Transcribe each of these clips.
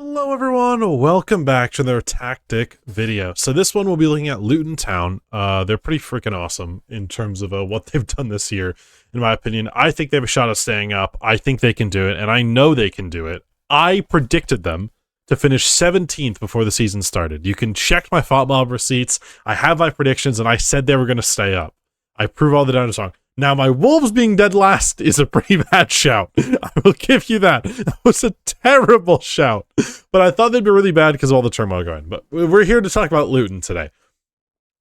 Hello everyone, welcome back to their tactic video. So this one we'll be looking at Luton Town. They're pretty freaking awesome in terms of what they've done this year, in my opinion. I think they have a shot at staying up. I think they can do it, and I know they can do it. I predicted them to finish 17th before the season started. You can check my FOTMob receipts. I have my predictions, and I said they were going to stay up. I prove all the data wrong. Now, my Wolves being dead last is a pretty bad shout. I will give you that. That was a terrible shout. But I thought they'd be really bad because of all the turmoil going. But we're here to talk about Luton today.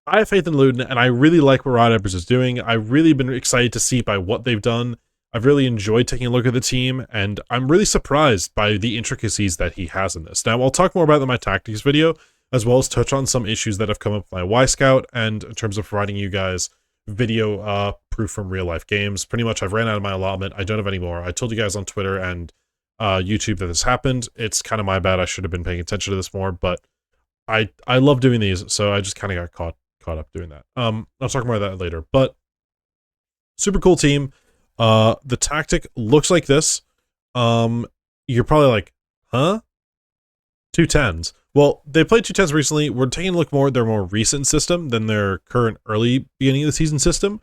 I have faith in Luton, and I really like what Rod Edwards is doing. I've really been excited to see by what they've done. I've really enjoyed taking a look at the team, and I'm really surprised by the intricacies that he has in this. Now, I'll talk more about that in my tactics video, as well as touch on some issues that have come up with my Y-Scout, and in terms of providing you guys video proof from real life games. Pretty much I've ran out of my allotment. I don't have any more. I told you guys on Twitter and YouTube that this happened. It's kind of my bad. I should have been paying attention to this more, but I love doing these, so I just kind of got caught up doing that. I'll talk more about that later, but super cool team. The tactic looks like this. You're probably like, huh? 210s. Well, they played 210s recently. We're taking a look more at their more recent system than their current early beginning of the season system.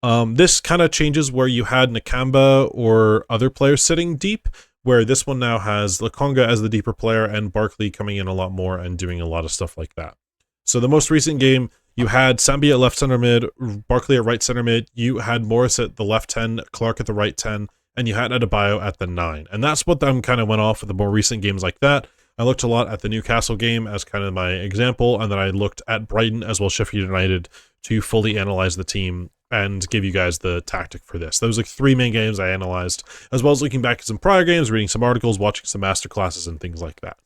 This kind of changes where you had Nakamba or other players sitting deep, where this one now has Lakonga as the deeper player and Barkley coming in a lot more and doing a lot of stuff like that. So the most recent game, you had Sambi at left center mid, Barkley at right center mid, you had Morris at the left 10, Clark at the right 10, and you had Adebayo at the 9. And that's what them kind of went off with the more recent games like that. I looked a lot at the Newcastle game as kind of my example, and then I looked at Brighton as well as Sheffield United to fully analyze the team and give you guys the tactic for this. Those are like 3 main games I analyzed, as well as looking back at some prior games, reading some articles, watching some masterclasses and things like that.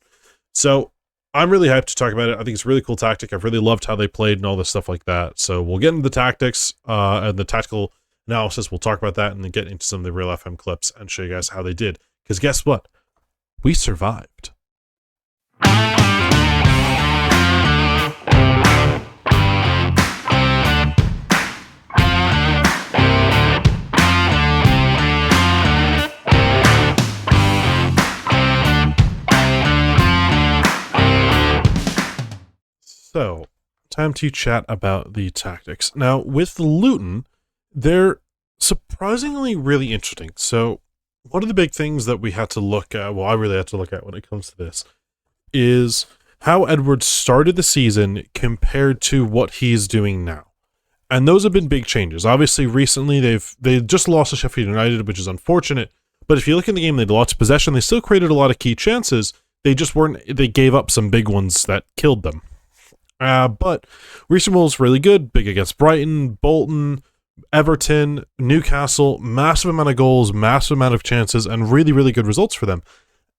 So I'm really hyped to talk about it. I think it's a really cool tactic. I've really loved how they played and all this stuff like that. So we'll get into the tactics and the tactical analysis. We'll talk about that and then get into some of the real FM clips and show you guys how they did. Because guess what? We survived. So, time to chat about the tactics. Now, with Luton, they're surprisingly really interesting. So, one of the big things that we had to look at, well, I really had to look at when it comes to this, is how Edwards started the season compared to what he's doing now. And those have been big changes. Obviously, recently, they just lost to Sheffield United, which is unfortunate. But if you look in the game, they had lots of possession. They still created a lot of key chances. They gave up some big ones that killed them. But recent was really good. Big against Brighton, Bolton, Everton, Newcastle. Massive amount of goals, massive amount of chances, and really, really good results for them.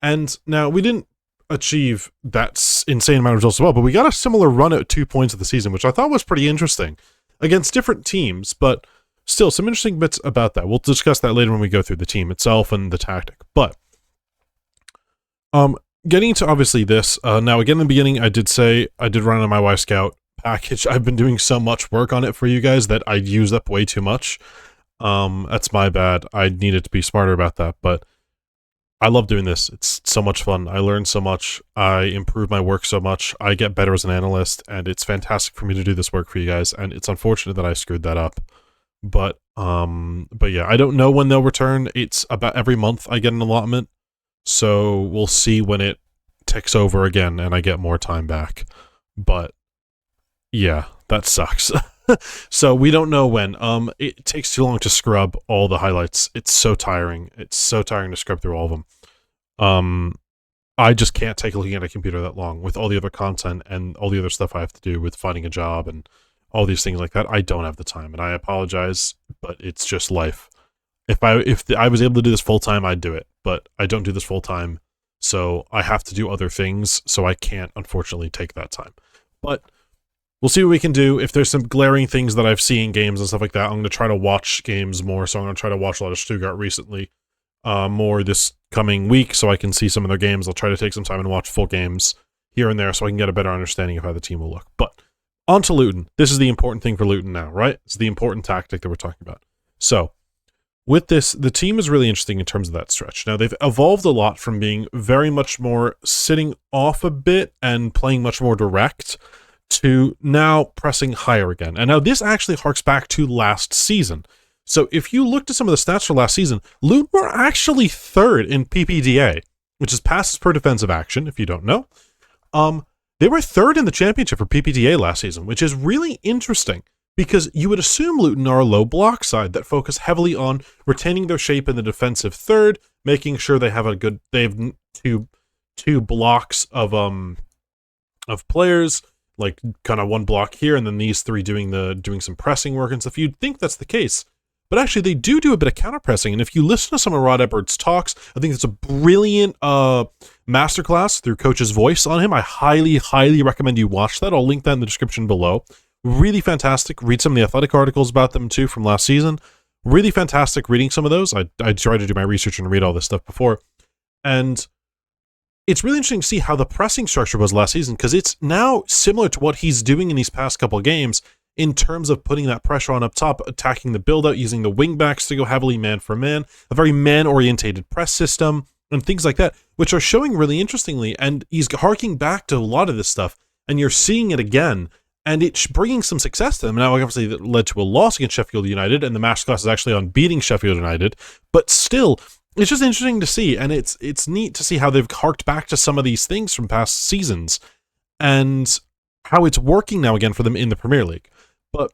And now, we didn't achieve that insane amount of results as well, but we got a similar run at 2 points of the season, which I thought was pretty interesting against different teams, but still some interesting bits about that. We'll discuss that later when we go through the team itself and the tactic. But getting to obviously this, now again in the beginning I did run on my Y-Scout package. I've been doing so much work on it for you guys that I used up way too much. That's my bad. I needed to be smarter about that, but I love doing this. It's so much fun. I learn so much. I improve my work so much. I get better as an analyst, and it's fantastic for me to do this work for you guys, and it's unfortunate that I screwed that up. But yeah, I don't know when they'll return. It's about every month I get an allotment, so we'll see when it ticks over again and I get more time back. But yeah, that sucks. So we don't know when. It takes too long to scrub all the highlights. It's so tiring. It's so tiring to scrub through all of them. I just can't take looking at a computer that long with all the other content and all the other stuff I have to do with finding a job and all these things like that. I don't have the time, and I apologize, but it's just life. If I was able to do this full time, I'd do it, but I don't do this full time, so I have to do other things, so I can't unfortunately take that time. But we'll see what we can do. If there's some glaring things that I've seen in games and stuff like that, I'm going to try to watch games more. So I'm going to try to watch a lot of Stuttgart recently, more this coming week, so I can see some of their games. I'll try to take some time and watch full games here and there so I can get a better understanding of how the team will look. But on to Luton. This is the important thing for Luton now, right? It's the important tactic that we're talking about. So with this, the team is really interesting in terms of that stretch. Now, they've evolved a lot from being very much more sitting off a bit and playing much more direct to now pressing higher again. And now this actually harks back to last season. So if you looked at some of the stats for last season, Luton were actually third in PPDA, which is passes per defensive action, if you don't know. They were third in the championship for PPDA last season, which is really interesting because you would assume Luton are a low block side that focus heavily on retaining their shape in the defensive third, making sure they have two blocks of players, like kind of one block here, and then these three doing some pressing work and stuff. You'd think that's the case. But actually, they do a bit of counter-pressing, and if you listen to some of Rod Edwards' talks, I think it's a brilliant masterclass through Coach's Voice on him. I highly, highly recommend you watch that. I'll link that in the description below. Really fantastic. Read some of the Athletic articles about them, too, from last season. Really fantastic reading some of those. I tried to do my research and read all this stuff before. And it's really interesting to see how the pressing structure was last season, because it's now similar to what he's doing in these past couple of games, in terms of putting that pressure on up top, attacking the build-out, using the wingbacks to go heavily man-for-man, a very man-orientated press system, and things like that, which are showing really interestingly, and he's harking back to a lot of this stuff, and you're seeing it again, and it's bringing some success to them. Now, obviously, that led to a loss against Sheffield United, and the masterclass is actually on beating Sheffield United, but still, it's just interesting to see, and it's neat to see how they've harked back to some of these things from past seasons, and how it's working now again for them in the Premier League. But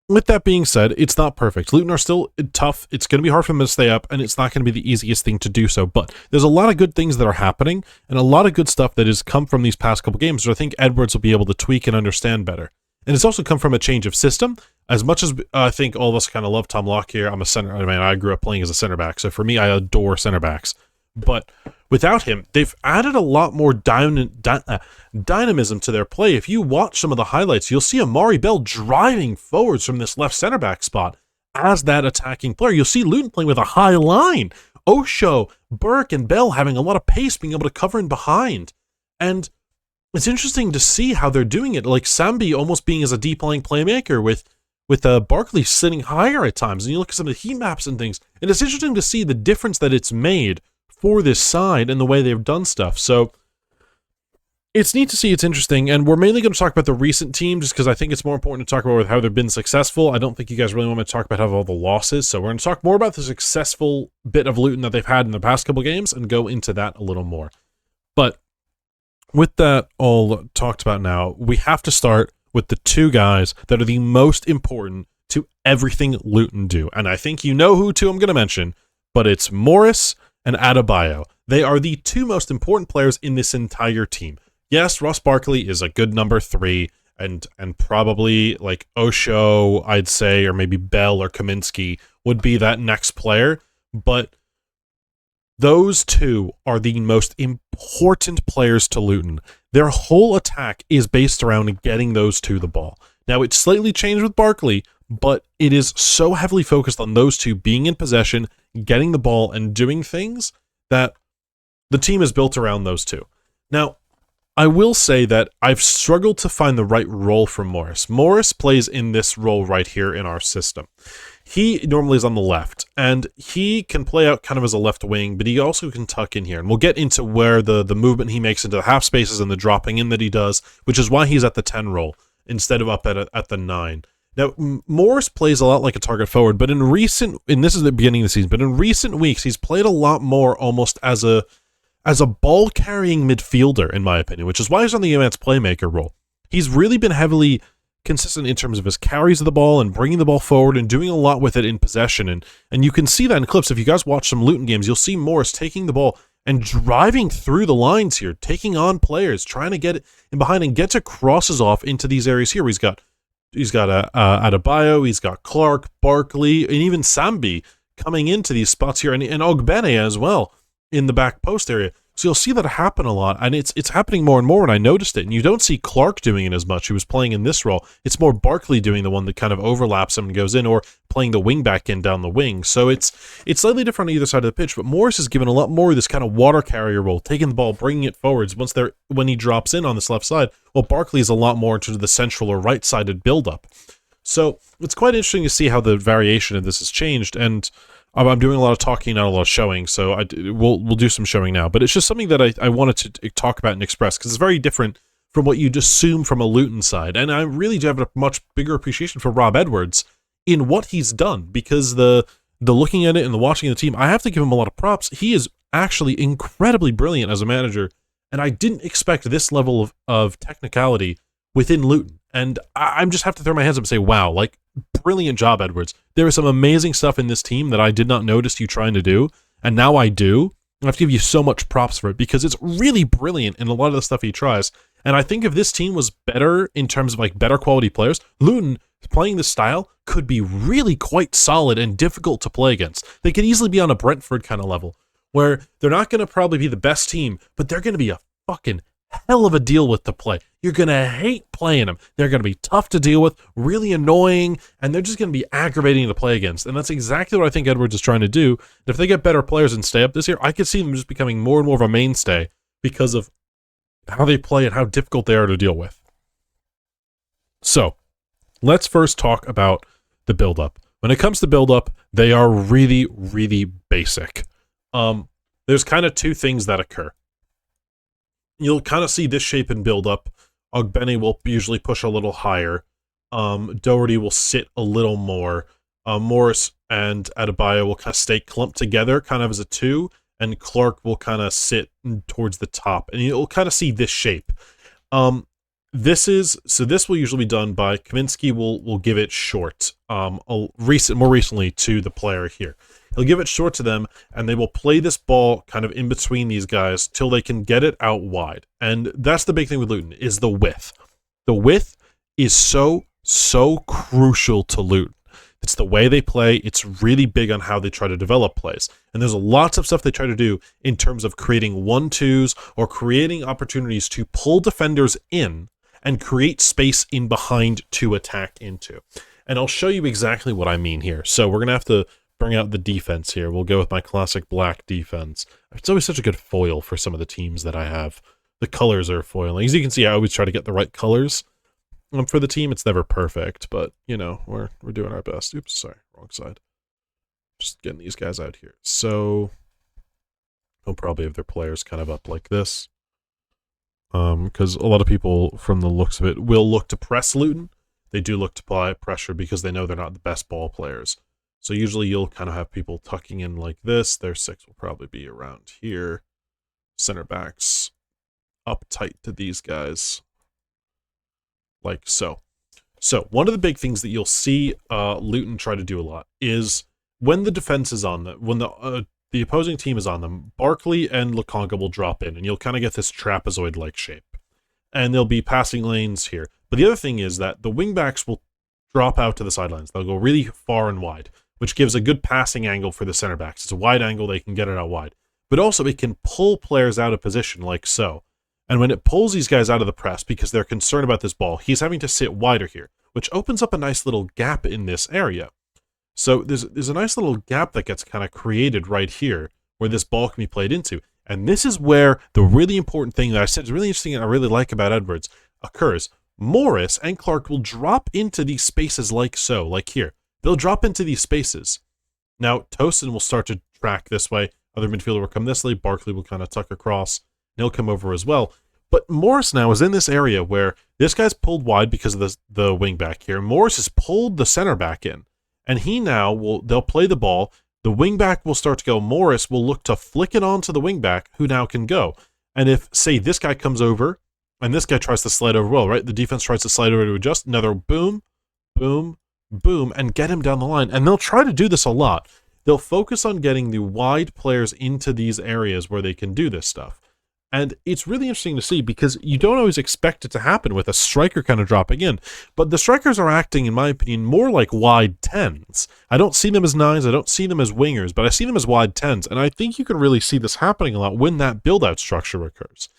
with that being said, it's not perfect. Luton are still tough. It's going to be hard for them to stay up, and it's not going to be the easiest thing to do so. But there's a lot of good things that are happening, and a lot of good stuff that has come from these past couple games, which I think Edwards will be able to tweak and understand better. And it's also come from a change of system. As much as I think all of us kind of love Tom Lockyer, I'm a center. I mean, I grew up playing as a center back, so for me, I adore center backs. But without him, they've added a lot more dynamism to their play. If you watch some of the highlights, you'll see Amari Bell driving forwards from this left center back spot as that attacking player. You'll see Luton playing with a high line. Osho, Burke, and Bell having a lot of pace, being able to cover in behind. And it's interesting to see how they're doing it. Like Sambi almost being as a deep lying playmaker with Barkley sitting higher at times. And you look at some of the heat maps and things, and it's interesting to see the difference that it's made for this side and the way they've done stuff. So it's neat to see. It's interesting, and we're mainly going to talk about the recent team just because I think it's more important to talk about how they've been successful. I don't think you guys really want me to talk about how all the losses, so we're going to talk more about the successful bit of Luton that they've had in the past couple games and go into that a little more. But with that all talked about now, we have to start with the two guys that are the most important to everything Luton do, and I think you know who two I'm going to mention, but it's Moris and Adebayo. They are the two most important players in this entire team. Yes, Ross Barkley is a good number 3, and probably like Osho, I'd say, or maybe Bell or Kaminsky would be that next player, but those two are the most important players to Luton. Their whole attack is based around getting those two the ball. Now, it's slightly changed with Barkley, but it is so heavily focused on those two being in possession, getting the ball, and doing things that the team is built around those two. Now, I will say that I've struggled to find the right role for Moris. Moris plays in this role right here in our system. He normally is on the left, and he can play out kind of as a left wing, but he also can tuck in here. And we'll get into where the movement he makes into the half spaces and the dropping in that he does, which is why he's at the 10 role instead of up at the 9. Now, Morris plays a lot like a target forward, but and this is the beginning of the season, but in recent weeks, he's played a lot more almost as a ball-carrying midfielder, in my opinion, which is why he's on the advanced playmaker role. He's really been heavily consistent in terms of his carries of the ball and bringing the ball forward and doing a lot with it in possession. And you can see that in clips. If you guys watch some Luton games, you'll see Morris taking the ball and driving through the lines here, taking on players, trying to get it in behind and get to crosses off into these areas here. He's got Adebayo, he's got Clark, Barkley, and even Sambi coming into these spots here, and Ogbene as well in the back post area. So you'll see that happen a lot, and it's happening more and more, and I noticed it. And you don't see Clark doing it as much, who was playing in this role. It's more Barkley doing the one that kind of overlaps him and goes in, or playing the wing back in down the wing. So it's slightly different on either side of the pitch, but Morris is given a lot more of this kind of water carrier role, taking the ball, bringing it forwards when he drops in on this left side, while Barkley is a lot more into the central or right-sided build-up. So it's quite interesting to see how the variation of this has changed, and I'm doing a lot of talking, not a lot of showing, so we'll do some showing now. But it's just something that I wanted to talk about and express, because it's very different from what you'd assume from a Luton side. And I really do have a much bigger appreciation for Rob Edwards in what he's done, because the looking at it and the watching the team, I have to give him a lot of props. He is actually incredibly brilliant as a manager, and I didn't expect this level of technicality within Luton. And I just have to throw my hands up and say, wow, like, brilliant job, Edwards. There is some amazing stuff in this team that I did not notice you trying to do, and now I do. I have to give you so much props for it, because it's really brilliant in a lot of the stuff he tries. And I think if this team was better in terms of, like, better quality players, Luton, playing this style, could be really quite solid and difficult to play against. They could easily be on a Brentford kind of level, where they're not going to probably be the best team, but they're going to be a fucking hell of a deal with to play. You're going to hate playing them. They're going to be tough to deal with, really annoying, and they're just going to be aggravating to play against. And that's exactly what I think Edwards is trying to do. And if they get better players and stay up this year, I could see them just becoming more and more of a mainstay because of how they play and how difficult they are to deal with. So, let's first talk about the build-up. When it comes to build-up, they are really, really basic. There's kind of two things that occur. You'll kind of see this shape in build-up. Ogbene will usually push a little higher. Doherty will sit a little more. Moris and Adebayo will kind of stay clumped together, kind of as a two, and Clark will kind of sit towards the top. And you'll kind of see this shape. This will usually be done by Kaminsky will give it short. More recently to the player here. He'll give it short to them, and they will play this ball kind of in between these guys till they can get it out wide. And that's the big thing with Luton, is the width. The width is so crucial to Luton. It's the way they play. It's really big on how they try to develop plays. And there's lots of stuff they try to do in terms of creating 1-2s or creating opportunities to pull defenders in and create space in behind to attack into. And I'll show you exactly what I mean here. So we're going to have to bring out the defense here. We'll go with my classic black defense. It's always such a good foil for some of the teams that I have. The colors are foiling. As you can see, I always try to get the right colors for the team. It's never perfect, but, you know, we're doing our best. Oops, sorry, wrong side. Just getting these guys out here. So they'll probably have their players kind of up like this. Because a lot of people, from the looks of it, will look to press Luton. They do look to apply pressure because they know they're not the best ball players. So usually you'll kind of have people tucking in like this. Their 6 will probably be around here. Center backs up tight to these guys. Like so. So one of the big things that you'll see Luton try to do a lot is when the defense is on them, when the opposing team is on them, Barkley and Lukonga will drop in, and you'll kind of get this trapezoid-like shape. And there'll be passing lanes here. But the other thing is that the wingbacks will drop out to the sidelines. They'll go really far and wide, which gives a good passing angle for the center backs. It's a wide angle, they can get it out wide. But also it can pull players out of position like so. And when it pulls these guys out of the press because they're concerned about this ball, he's having to sit wider here, which opens up a nice little gap in this area. So there's a nice little gap that gets kind of created right here where this ball can be played into. And this is where the really important thing that I said is really interesting and I really like about Edwards occurs. Morris and Clark will drop into these spaces like so, like here. They'll drop into these spaces. Now, Tosin will start to track this way. Other midfielder will come this way. Barkley will kind of tuck across. And he'll come over as well. But Morris now is in this area where this guy's pulled wide because of the wing back here. Morris has pulled the center back in. And he now they'll play the ball. The wing back will start to go. Morris will look to flick it onto the wing back who now can go. And if, say, this guy comes over and this guy tries to slide over well, right? The defense tries to slide over to adjust. Another boom, boom, boom, and get him down the line. And they'll try to do this a lot. They'll focus on getting the wide players into these areas where they can do this stuff. And it's really interesting to see because you don't always expect it to happen with a striker kind of dropping in. But the strikers are acting, in my opinion, more like wide 10s. I don't see them as 9s, I don't see them as wingers, but I see them as wide 10s. And I think you can really see this happening a lot when that build-out structure occurs.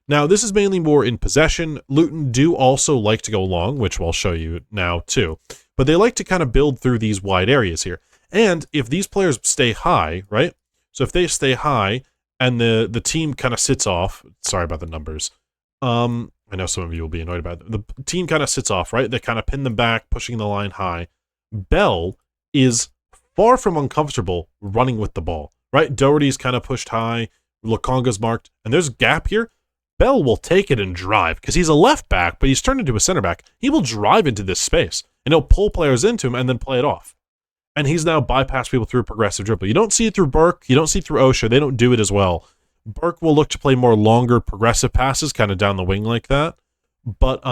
Now, this is mainly more in possession. Luton do also like to go long, which I'll show you now too. But they like to kind of build through these wide areas here. And if these players stay high, right? So if they stay high, and the team kind of sits off, sorry about the numbers, I know some of you will be annoyed about it. The team kind of sits off, right? They kind of pin them back, pushing the line high. Bell is far from uncomfortable running with the ball, right? Doherty's kind of pushed high. Lukonga's marked. And there's a gap here. Bell will take it and drive because he's a left back, but he's turned into a center back. He will drive into this space and he'll pull players into him and then play it off. And he's now bypassed people through a progressive dribble. You don't see it through Burke. You don't see it through Osho. They don't do it as well. Burke will look to play more longer progressive passes kind of down the wing like that. But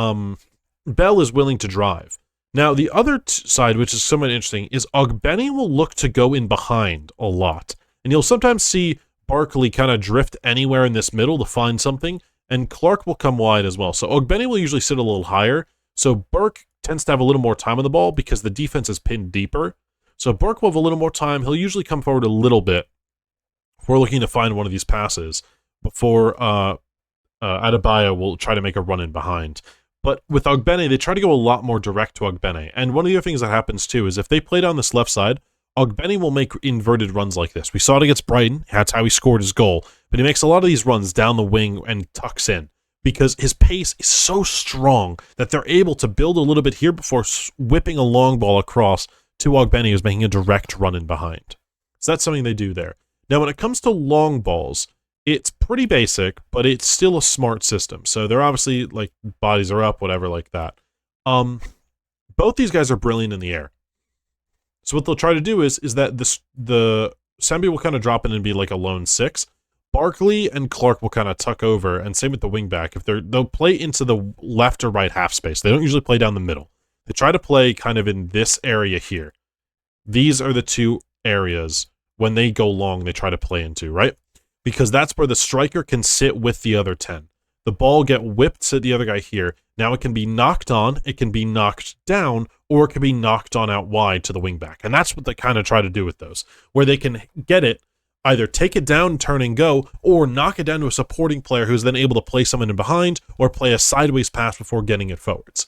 Bell is willing to drive. Now, the other side, which is somewhat interesting, is Ogbeni will look to go in behind a lot. And you'll sometimes see Barkley kind of drift anywhere in this middle to find something, and Clark will come wide as well. So Ogbeni will usually sit a little higher. So Burke tends to have a little more time on the ball because the defense is pinned deeper. So Burke will have a little more time. He'll usually come forward a little bit if we're looking to find one of these passes before Adebayo will try to make a run in behind. But with Ogbene, they try to go a lot more direct to Ogbene. And one of the other things that happens too is if they play down this left side, Ogbene will make inverted runs like this. We saw it against Brighton. That's how he scored his goal. But he makes a lot of these runs down the wing and tucks in because his pace is so strong that they're able to build a little bit here before whipping a long ball across to Ogbene, who's making a direct run in behind. So that's something they do there. Now, when it comes to long balls, it's pretty basic, but it's still a smart system. So they're obviously, like, bodies are up, whatever, like that. Both these guys are brilliant in the air. So what they'll try to do is that the Sembi will kind of drop in and be like a lone 6. Barkley and Clark will kind of tuck over, and same with the wingback. They'll play into the left or right half space. They don't usually play down the middle. They try to play kind of in this area here. These are the two areas when they go long they try to play into, right? Because that's where the striker can sit with the other 10. The ball get whipped to the other guy here. Now it can be knocked on, it can be knocked down, or it can be knocked on out wide to the wingback. And that's what they kind of try to do with those, where they can get it, either take it down, turn and go, or knock it down to a supporting player who's then able to play someone in behind or play a sideways pass before getting it forwards.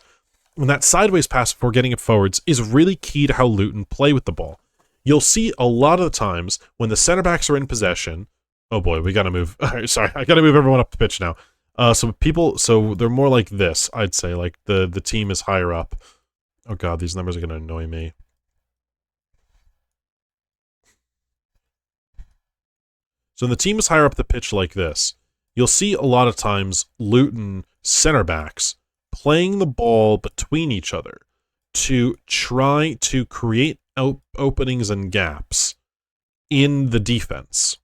And that sideways pass before getting it forwards is really key to how Luton play with the ball. You'll see a lot of the times when the center backs are in possession. Oh boy, we gotta move. Sorry, I gotta move everyone up the pitch now. So they're more like this, I'd say. Like the team is higher up. Oh god, these numbers are gonna annoy me. So the team is higher up the pitch like this. You'll see a lot of times Luton center backs playing the ball between each other to try to create openings and gaps in the defense.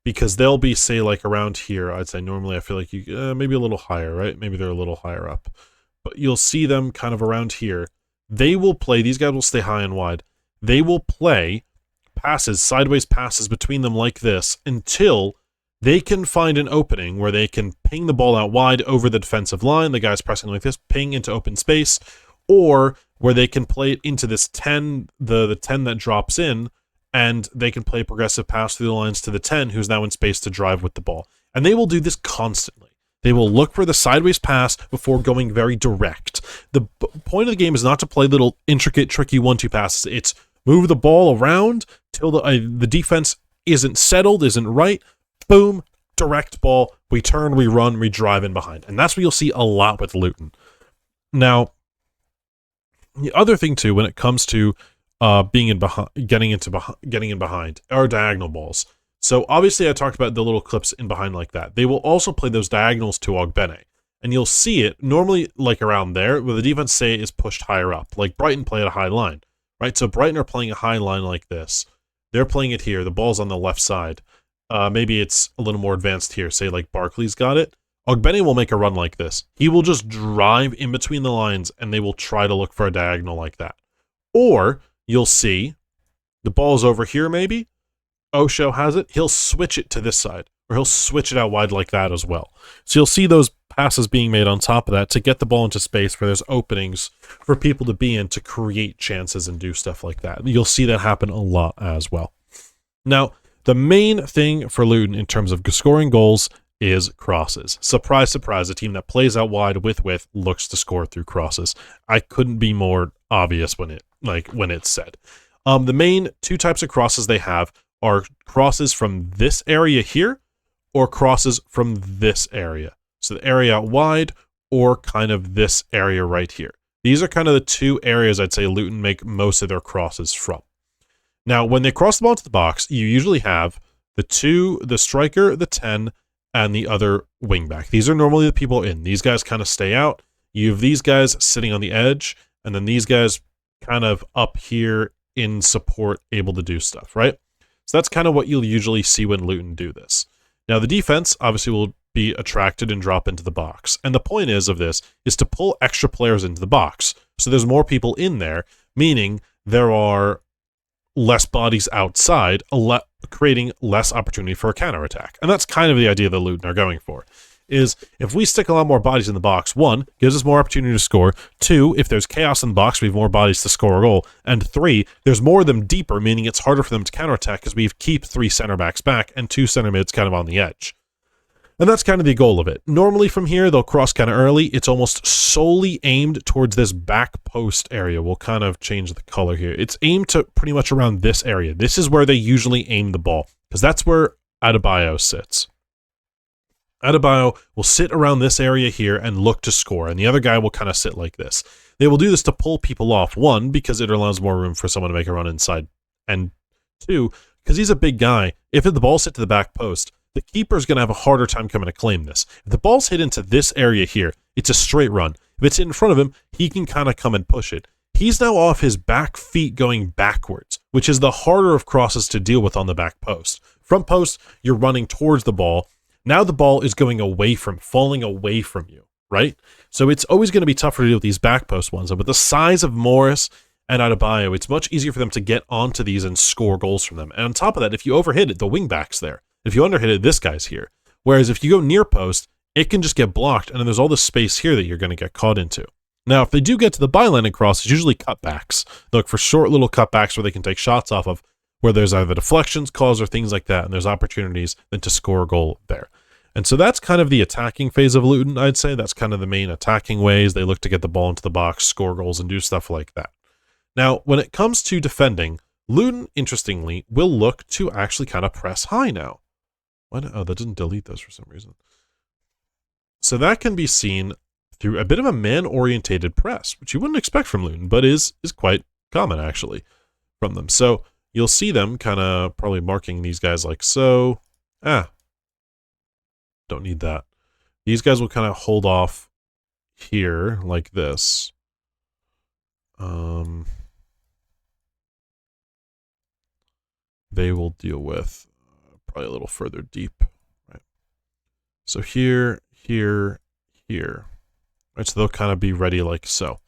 Because they'll be, say, like around here, I'd say normally I feel like you maybe a little higher, right? Maybe they're a little higher up. But you'll see them kind of around here. They will play, these guys will stay high and wide. They will play passes, sideways passes between them like this until they can find an opening where they can ping the ball out wide over the defensive line. The guy's pressing like this, ping into open space. Or where they can play it into this 10, the 10 that drops in, and they can play progressive pass through the lines to the 10, who's now in space to drive with the ball. And they will do this constantly. They will look for the sideways pass before going very direct. The point of the game is not to play little intricate, tricky 1-2 passes. It's move the ball around till the defense isn't settled, isn't right. Boom, direct ball. We turn, we run, we drive in behind. And that's what you'll see a lot with Luton. Now, the other thing, too, when it comes to getting in behind are diagonal balls. So obviously I talked about the little clips in behind like that. They will also play those diagonals to Ogbene. And you'll see it normally like around there where the defense, say, is pushed higher up. Like Brighton play at a high line, right? So Brighton are playing a high line like this. They're playing it here. The ball's on the left side. Maybe it's a little more advanced here. Say like Barkley's got it. Ogbene will make a run like this. He will just drive in between the lines and they will try to look for a diagonal like that. Or you'll see the ball's over here maybe. Osho has it. He'll switch it to this side. Or he'll switch it out wide like that as well. So you'll see those passes being made on top of that to get the ball into space where there's openings for people to be in to create chances and do stuff like that. You'll see that happen a lot as well. Now, the main thing for Luton in terms of scoring goals is crosses. Surprise, surprise, a team that plays out wide with width looks to score through crosses. I couldn't be more obvious when it's said. The main two types of crosses they have are crosses from this area here or crosses from this area. So the area out wide or kind of this area right here. These are kind of the two areas I'd say Luton make most of their crosses from. Now, when they cross the ball into the box, you usually have the striker, the 10, and the other wingback. These are normally the people in. These guys kind of stay out. You have these guys sitting on the edge, and then these guys kind of up here in support, able to do stuff, right? So that's kind of what you'll usually see when Luton do this. Now, the defense obviously will be attracted and drop into the box. And the point of this is to pull extra players into the box. So there's more people in there, meaning there are less bodies outside, creating less opportunity for a counterattack. And that's kind of the idea that Luton are going for, is if we stick a lot more bodies in the box, 1, gives us more opportunity to score, 2, if there's chaos in the box, we have more bodies to score a goal, and 3, there's more of them deeper, meaning it's harder for them to counterattack because we keep 3 center backs back and 2 center mids kind of on the edge. And that's kind of the goal of it. Normally from here, they'll cross kind of early. It's almost solely aimed towards this back post area. We'll kind of change the color here. It's aimed to pretty much around this area. This is where they usually aim the ball, because that's where Adebayo sits. Adebayo will sit around this area here and look to score, and the other guy will kind of sit like this. They will do this to pull people off, 1, because it allows more room for someone to make a run inside, and 2, because he's a big guy. If the ball's hit to the back post, the keeper's going to have a harder time coming to claim this. If the ball's hit into this area here, it's a straight run. If it's in front of him, he can kind of come and push it. He's now off his back feet going backwards, which is the harder of crosses to deal with on the back post. Front post, you're running towards the ball. Now the ball is falling away from you, right? So it's always going to be tougher to deal with these back post ones. And with the size of Moris and Adebayo, it's much easier for them to get onto these and score goals from them. And on top of that, if you overhit it, the wingback's there. If you underhit it, this guy's here. Whereas if you go near post, it can just get blocked, and then there's all this space here that you're going to get caught into. Now, if they do get to the byline and cross, it's usually cutbacks. They look for short little cutbacks where they can take shots off of, where there's either deflections, calls, or things like that, and there's opportunities then to score a goal there. And so that's kind of the attacking phase of Luton, I'd say. That's kind of the main attacking ways. They look to get the ball into the box, score goals, and do stuff like that. Now, when it comes to defending, Luton, interestingly, will look to actually kind of press high now. Oh, that didn't delete those for some reason. So that can be seen through a bit of a man-orientated press, which you wouldn't expect from Luton, but is quite common, actually, from them. So you'll see them kind of probably marking these guys like so. Don't need that. These guys will kind of hold off here like this. They will deal with probably a little further deep, right? So here, here, here, right? So they'll kind of be ready like so.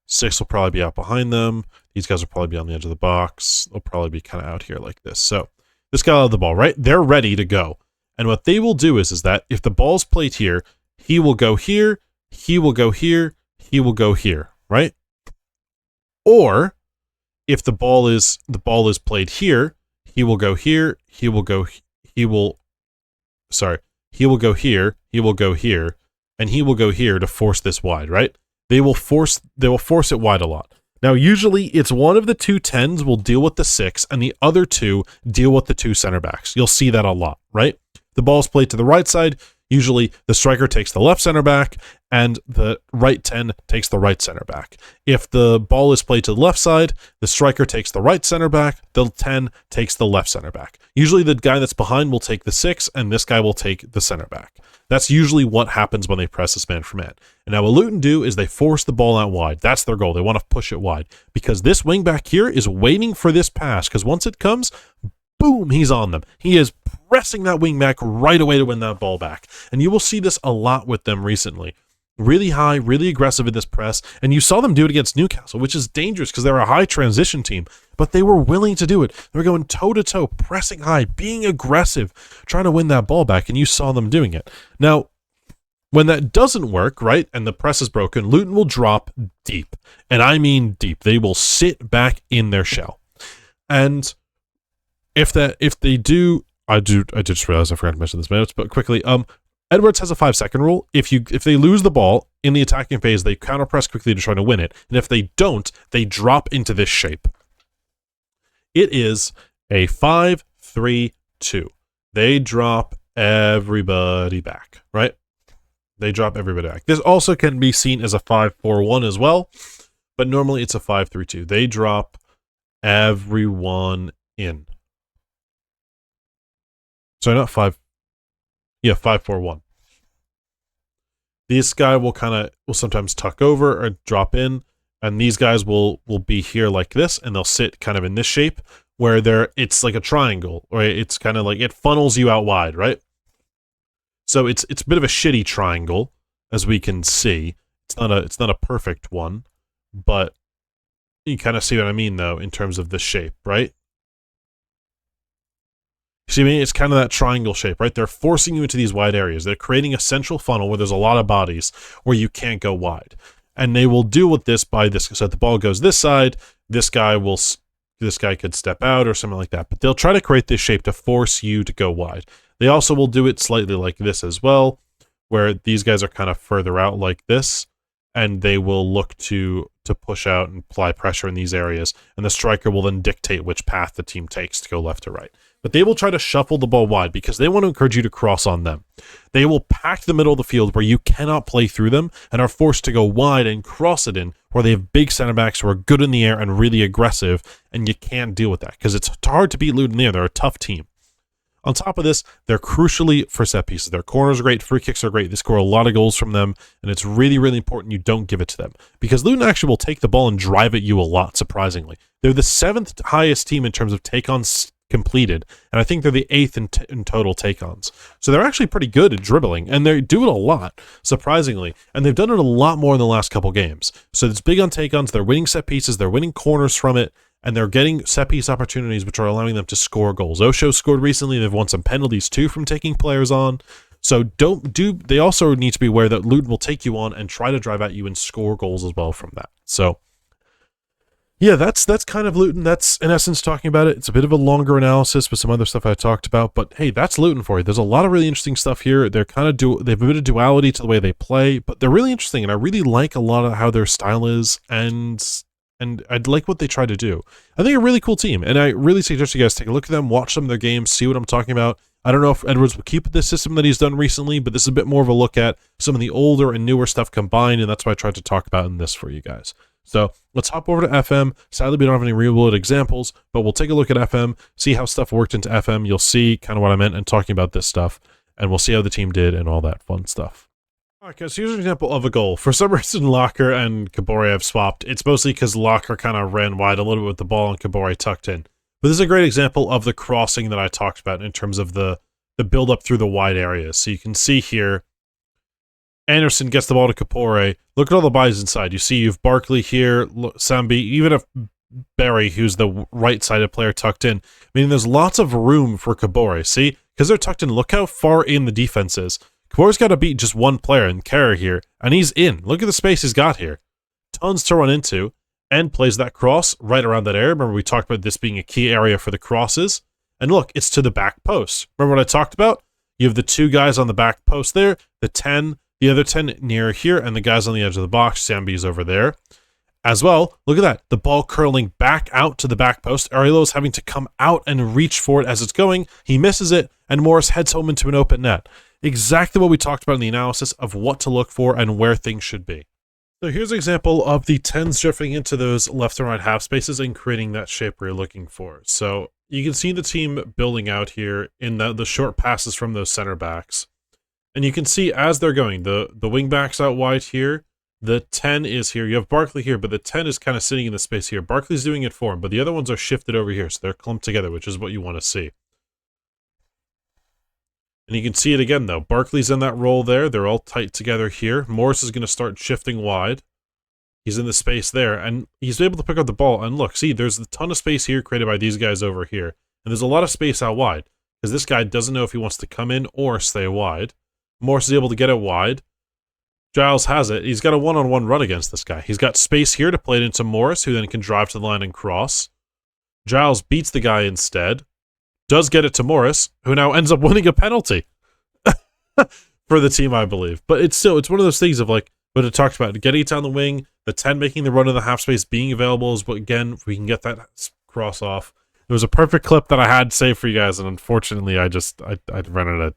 6 will probably be out behind them. These guys will probably be on the edge of the box. They'll probably be kind of out here like this. So this guy will have the ball, right? They're ready to go. And what they will do is that if the ball's played here, he will go here, he will go here, he will go here, right? Or if the ball is played here, he will go here, he will go here, he will go here, and he will go here to force this wide, right? They will force it wide a lot. Now, usually it's one of the 2 10s will deal with the 6, and the other 2 deal with the 2 center backs. You'll see that a lot, right? The ball's played to the right side. Usually the striker takes the left center back and the right 10 takes the right center back. If the ball is played to the left side, the striker takes the right center back, the 10 takes the left center back. Usually the guy that's behind will take the 6 and this guy will take the center back. That's usually what happens when they press this man for man. And now what Luton do is they force the ball out wide. That's their goal. They want to push it wide because this wing back here is waiting for this pass because once it comes, boom, he's on them. He is pressing that wing back right away to win that ball back. And you will see this a lot with them recently. Really high, really aggressive in this press. And you saw them do it against Newcastle, which is dangerous because they're a high transition team. But they were willing to do it. They were going toe-to-toe, pressing high, being aggressive, trying to win that ball back. And you saw them doing it. Now, when that doesn't work, right, and the press is broken, Luton will drop deep. And I mean deep. They will sit back in their shell. And if they do, I just realized I forgot to mention this minutes, but quickly, Edwards has a 5-second rule. If they lose the ball in the attacking phase, they counter press quickly to try to win it, and if they don't, they drop into this shape. It is a 5-3-2. They drop everybody back, right? They drop everybody back. This also can be seen as a 5-4-1 as well, but normally it's a 5-3-2. They drop everyone in. Sorry, not 5-4-1. This guy will sometimes tuck over or drop in, and these guys will be here like this, and they'll sit kind of in this shape where it's like a triangle, or it's kind of like it funnels you out wide, right? So it's a bit of a shitty triangle, as we can see. It's not a perfect one, but you kind of see what I mean, though, in terms of the shape, right? See what I mean? It's kind of that triangle shape, right? They're forcing you into these wide areas. They're creating a central funnel where there's a lot of bodies where you can't go wide. And they will do with this by this. So if the ball goes this side, this guy could step out or something like that. But they'll try to create this shape to force you to go wide. They also will do it slightly like this as well, where these guys are kind of further out like this, and they will look to push out and apply pressure in these areas. And the striker will then dictate which path the team takes to go left or right. But they will try to shuffle the ball wide because they want to encourage you to cross on them. They will pack the middle of the field where you cannot play through them and are forced to go wide and cross it in, where they have big center backs who are good in the air and really aggressive, and you can't deal with that because it's hard to beat Luton there. They're a tough team. On top of this, they're crucially for set pieces. Their corners are great, free kicks are great. They score a lot of goals from them, and it's really, really important you don't give it to them. Because Luton actually will take the ball and drive at you a lot, surprisingly. They're the 7th highest team in terms of take-ons completed, and I think they're the 8th in total take-ons. So they're actually pretty good at dribbling, and they do it a lot, surprisingly. And they've done it a lot more in the last couple games. So it's big on take-ons, they're winning set pieces, they're winning corners from it, and they're getting set-piece opportunities, which are allowing them to score goals. Osho scored recently. They've won some penalties, too, from taking players on. So they also need to be aware that Luton will take you on and try to drive at you and score goals as well from that. So, yeah, that's kind of Luton. That's, in essence, talking about it. It's a bit of a longer analysis with some other stuff I talked about. But, hey, that's Luton for you. There's a lot of really interesting stuff here. They're they have a bit of duality to the way they play, but they're really interesting, and I really like a lot of how their style is, and I'd like what they try to do. I think a really cool team, and I really suggest you guys take a look at them, watch some of their games, see what I'm talking about. I don't know if Edwards will keep this system that he's done recently, but this is a bit more of a look at some of the older and newer stuff combined, and that's what I tried to talk about in this for you guys. So let's hop over to FM. Sadly, we don't have any real-world examples, but we'll take a look at FM, see how stuff worked into FM. You'll see kind of what I meant in talking about this stuff, and we'll see how the team did and all that fun stuff. Okay, so here's an example of a goal. For some reason, Locker and Kabore have swapped. It's mostly because Locker kind of ran wide a little bit with the ball and Kabore tucked in. But this is a great example of the crossing that I talked about in terms of the build-up through the wide areas. So you can see here, Anderson gets the ball to Kabore. Look at all the bodies inside. You see you've Barkley here, Sambi, even if Barry, who's the right-sided player, tucked in. Meaning there's lots of room for Kabore. See? Because they're tucked in. Look how far in the defense is. Kabore's got to beat just one player in Kara here, and he's in. Look at the space he's got here. Tons to run into, and plays that cross right around that area. Remember, we talked about this being a key area for the crosses. And look, it's to the back post. Remember what I talked about? You have the 2 guys on the back post there, the other 10 near here, and the guys on the edge of the box. Sambi's over there. As well, look at that. The ball curling back out to the back post. Ariello's having to come out and reach for it as it's going. He misses it, and Morris heads home into an open net. Exactly what we talked about in the analysis of what to look for and where things should be. So here's an example of the 10s drifting into those left and right half spaces and creating that shape we're looking for. So you can see the team building out here in the short passes from those center backs. And you can see as they're going, the wing backs out wide here, the 10 is here. You have Barkley here, but the 10 is kind of sitting in the space here. Barkley's doing it for him, but the other ones are shifted over here, so they're clumped together, which is what you want to see. And you can see it again, though. Barkley's in that role there. They're all tight together here. Morris is going to start shifting wide. He's in the space there, and he's able to pick up the ball. And look, see, there's a ton of space here created by these guys over here. And there's a lot of space out wide, because this guy doesn't know if he wants to come in or stay wide. Morris is able to get it wide. Giles has it. He's got a one-on-one run against this guy. He's got space here to play it into Morris, who then can drive to the line and cross. Giles beats the guy instead. Does get it to Morris, who now ends up winning a penalty for the team, I believe. But it's one of those things of like what it talked about, getting it down the wing, the 10 making the run in the half space, being available is what, again, we can get that cross off. It was a perfect clip that I had saved for you guys, and unfortunately I ran out of,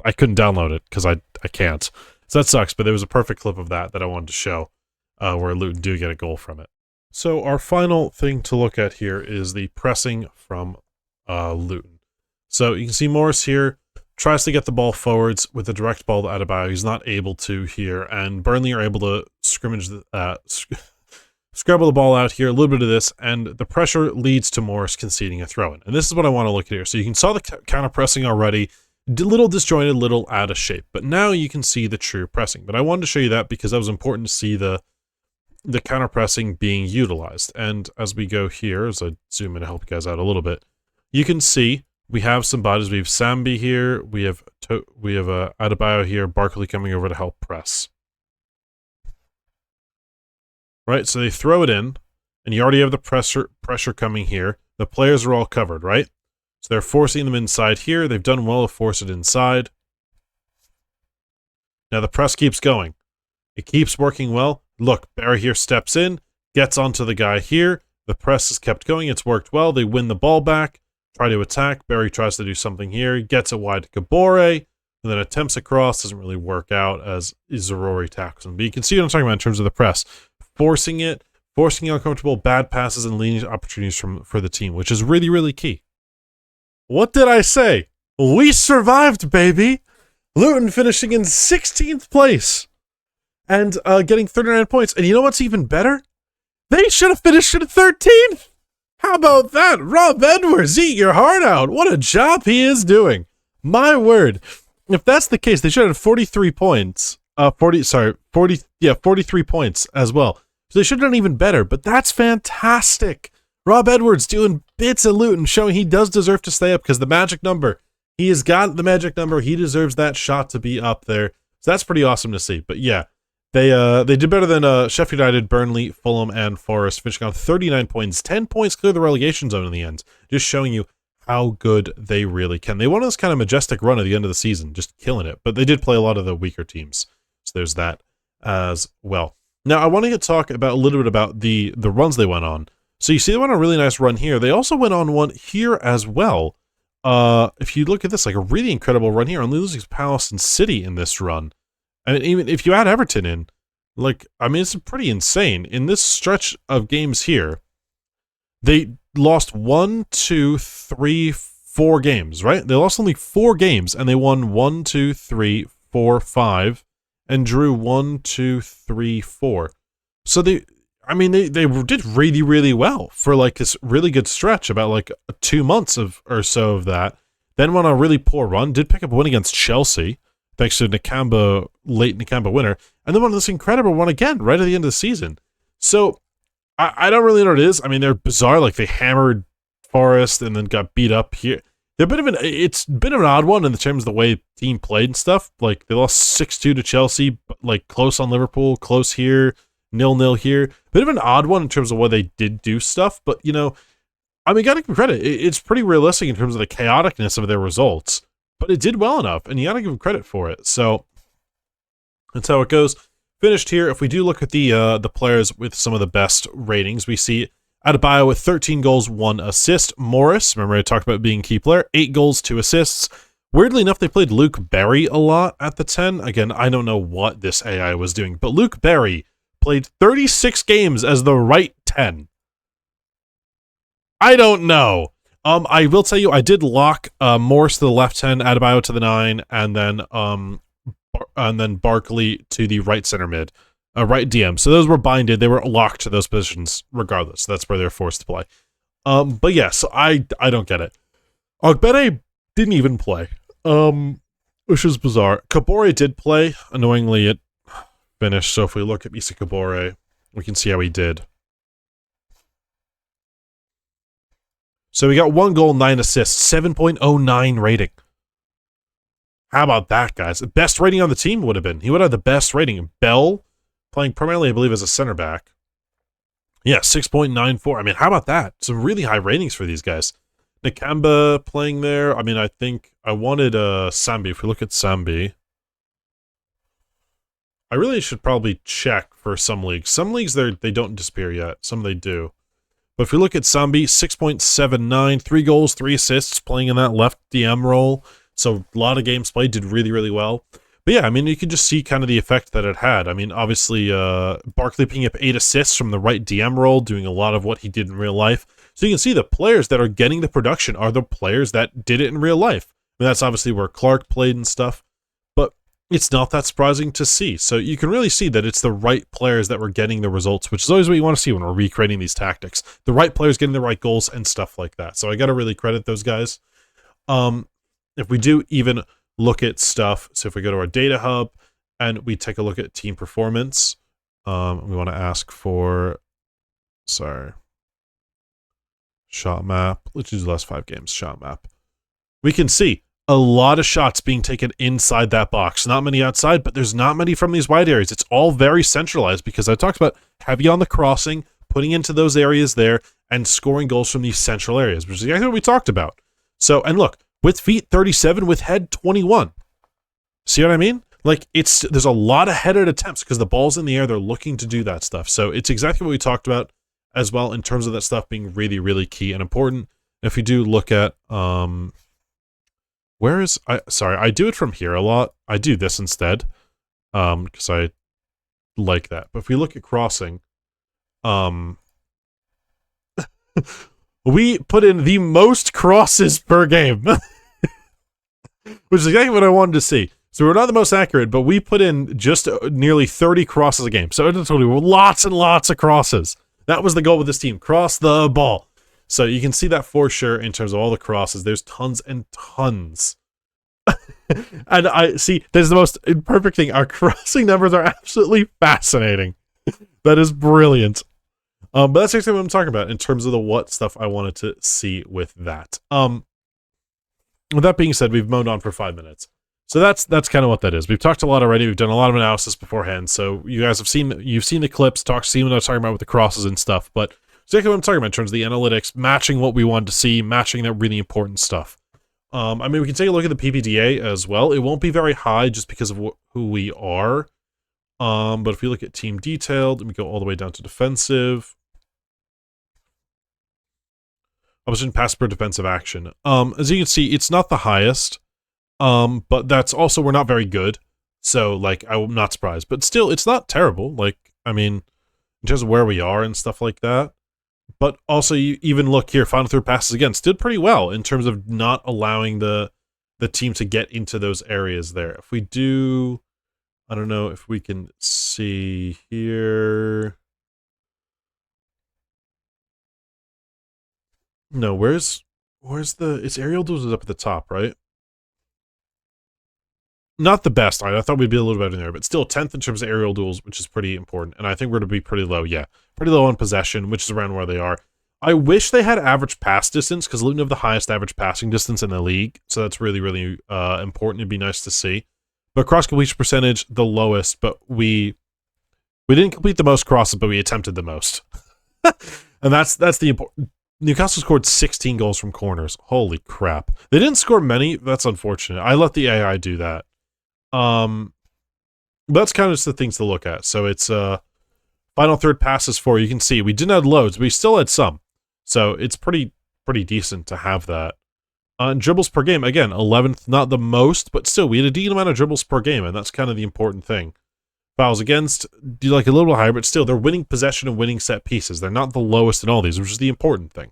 I couldn't download it because I can't. So that sucks, but there was a perfect clip of that I wanted to show where Luton do get a goal from it. So our final thing to look at here is the pressing from Luton. So you can see Morris here tries to get the ball forwards with a direct ball to Adebayo. He's not able to here, and Burnley are able to scrabble the ball out here, a little bit of this, and the pressure leads to Morris conceding a throw-in. And this is what I want to look at here. So you can saw the counter-pressing already, little disjointed, little out of shape. But now you can see the true pressing. But I wanted to show you that because that was important to see the counter-pressing being utilized. And as we go here, as I zoom in to help you guys out a little bit, you can see we have some bodies. We have Sambi here, we have Adebayo here, Barkley coming over to help press. Right, so they throw it in, and you already have the pressure coming here. The players are all covered, right? So they're forcing them inside here. They've done well to force it inside. Now the press keeps going. It keeps working well. Look, Barry here steps in, gets onto the guy here. The press has kept going. It's worked well. They win the ball back, try to attack. Barry tries to do something here. Gets it wide to Kabore, and then attempts a cross. Doesn't really work out as Zarori tackles him. But you can see what I'm talking about in terms of the press. Forcing uncomfortable, bad passes, and leading opportunities for the team, which is really, really key. What did I say? We survived, baby! Luton finishing in 16th place and getting 39 points. And you know what's even better? They should have finished in 13th! How about that? Rob Edwards, eat your heart out. What a job he is doing. My word. If that's the case, they should have 43 points. 43 points as well. So they should have done even better, but that's fantastic. Rob Edwards doing bits at Luton, showing he does deserve to stay up because the magic number, he has got the magic number. He deserves that shot to be up there. So that's pretty awesome to see. But yeah, they did better than Sheffield United, Burnley, Fulham, and Forest, finishing on 39 points. 10 points clear the relegation zone in the end. Just showing you how good they really can. They won this kind of majestic run at the end of the season, just killing it. But they did play a lot of the weaker teams. So there's that as well. Now, I want to talk about a little bit about the runs they went on. So you see they went on a really nice run here. They also went on one here as well. If you look at this, like a really incredible run here, only losing Palace and City in this run. I mean, even if you add Everton in, like, I mean, it's pretty insane. In this stretch of games here, they lost 1, 2, 3, 4 games, right? They lost only 4 games, and they won 1, 2, 3, 4, 5, and drew 1, 2, 3, 4. So they did really, really well for like this really good stretch, about like 2 months or so of that. Then went on a really poor run, did pick up a win against Chelsea, thanks to Nakamba, late Nakamba winner, and then won this incredible one again right at the end of the season. So I don't really know what it is. I mean, they're bizarre. Like they hammered Forest and then got beat up here. It's been an odd one in terms of the way the team played and stuff. Like they lost 6-2 to Chelsea, like close on Liverpool, close here, 0-0 here. Bit of an odd one in terms of what they did do stuff, but you know, I mean, gotta give them credit. It's pretty realistic in terms of the chaoticness of their results, but it did well enough, and you gotta give them credit for it. So that's how it goes. Finished here. If we do look at the players with some of the best ratings, we see Adebayo with 13 goals, 1 assist. Morris, remember I talked about being a key player, 8 goals, 2 assists. Weirdly enough, they played Luke Berry a lot at the 10. Again, I don't know what this AI was doing, but Luke Berry played 36 games as the right 10. I don't know. I will tell you, I did lock Morris to the left 10, Adebayo to the 9, and then Barkley to the right center mid, right DM. So those were binded; they were locked to those positions regardless. That's where they're forced to play. But yeah, so I don't get it. Ogbene didn't even play, which is bizarre. Kabore did play. Annoyingly, it finished. So if we look at Issa Kabore, we can see how he did. So we got 1 goal, 9 assists, 7.09 rating. How about that, guys? Best rating on the team would have been. He would have the best rating. Bell, playing primarily, I believe, as a center back. Yeah, 6.94. I mean, how about that? Some really high ratings for these guys. Nakamba playing there. I mean, I think I wanted Sambi. If we look at Sambi, I really should probably check for some leagues. Some leagues, they don't disappear yet. Some they do. But if we look at Sambi, 6.79, 3 goals, 3 assists, playing in that left DM role. So a lot of games played, did really, really well. But yeah, I mean, you can just see kind of the effect that it had. I mean, obviously, Barkley picking up 8 assists from the right DM role, doing a lot of what he did in real life. So you can see the players that are getting the production are the players that did it in real life. I mean, that's obviously where Clark played and stuff, but it's not that surprising to see. So you can really see that it's the right players that were getting the results, which is always what you want to see when we're recreating these tactics. The right players getting the right goals and stuff like that. So I got to really credit those guys. If we do even look at stuff, so if we go to our data hub and we take a look at team performance, we want to ask for, shot map. Let's use the last 5 games, shot map. We can see a lot of shots being taken inside that box. Not many outside, but there's not many from these wide areas. It's all very centralized because I talked about heavy on the crossing, putting into those areas there, and scoring goals from these central areas, which is exactly what we talked about. So, and look, with feet 37, with head 21. See what I mean? Like, there's a lot of headed attempts because the ball's in the air. They're looking to do that stuff. So it's exactly what we talked about as well in terms of that stuff being really, really key and important. If you do look at, I do it from here a lot. I do this instead because I like that. But if we look at crossing, we put in the most crosses per game, which is exactly what I wanted to see. So we're not the most accurate, but we put in just nearly 30 crosses a game. So it's totally lots and lots of crosses. That was the goal with this team. Cross the ball. So you can see that for sure in terms of all the crosses. There's tons and tons. And I see, there's the most perfect thing. Our crossing numbers are absolutely fascinating. That is brilliant. But that's actually what I'm talking about in terms of the what stuff I wanted to see with that. With that being said, we've moaned on for 5 minutes. So that's kind of what that is. We've talked a lot already. We've done a lot of analysis beforehand. So you guys have seen the clips, seen what I was talking about with the crosses and stuff. But exactly what I'm talking about in terms of the analytics, matching what we wanted to see, matching that really important stuff. I mean, we can take a look at the PPDA as well. It won't be very high just because of who we are. But if we look at team detailed, and we go all the way down to defensive. Opposition pass per defensive action. As you can see, it's not the highest. But that's also, we're not very good. So, like, I'm not surprised. But still, it's not terrible. Like, I mean, in terms of where we are and stuff like that. But also, you even look here, final third passes again, did pretty well in terms of not allowing the team to get into those areas there. If we do, I don't know if we can see here. No, where's it's aerial duels is up at the top, right? Not the best. I thought we'd be a little better in there, but still 10th in terms of aerial duels, which is pretty important. And I think we're going to be pretty low. Yeah, pretty low on possession, which is around where they are. I wish they had average pass distance because Luton have the highest average passing distance in the league. So that's really, really important. It'd be nice to see. But cross completion percentage, the lowest. But we didn't complete the most crosses, but we attempted the most. And that's the important. Newcastle scored 16 goals from corners. Holy crap. They didn't score many. That's unfortunate. I let the AI do that. That's kind of just the things to look at. So it's final third passes for, you can see we didn't have loads, but we still had some. So it's pretty decent to have that. Dribbles per game, again, 11th, not the most, but still we had a decent amount of dribbles per game, and that's kind of the important thing. Fouls against, do like a little higher, but still they're winning possession and winning set pieces. They're not the lowest in all these, which is the important thing.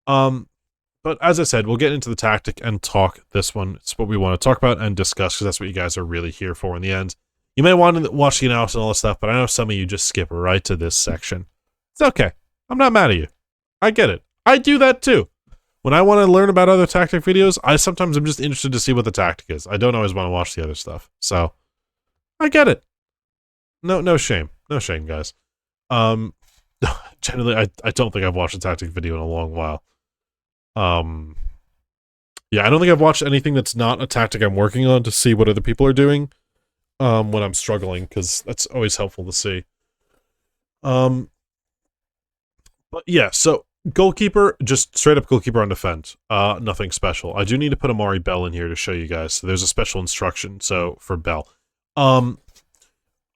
But as I said, we'll get into the tactic and talk this one. It's what we want to talk about and discuss because that's what you guys are really here for in the end. You may want to watch the analysis and all this stuff, but I know some of you just skip right to this section. It's okay. I'm not mad at you. I get it. I do that too. When I want to learn about other tactic videos, sometimes I'm just interested to see what the tactic is. I don't always want to watch the other stuff. So, I get it. No shame. No shame, guys. Generally, I don't think I've watched a tactic video in a long while. Yeah, I don't think I've watched anything that's not a tactic I'm working on to see what other people are doing when I'm struggling, because that's always helpful to see. But yeah, so goalkeeper, just straight up goalkeeper on defense. Nothing special. I do need to put Amari Bell in here to show you guys. So there's a special instruction for Bell.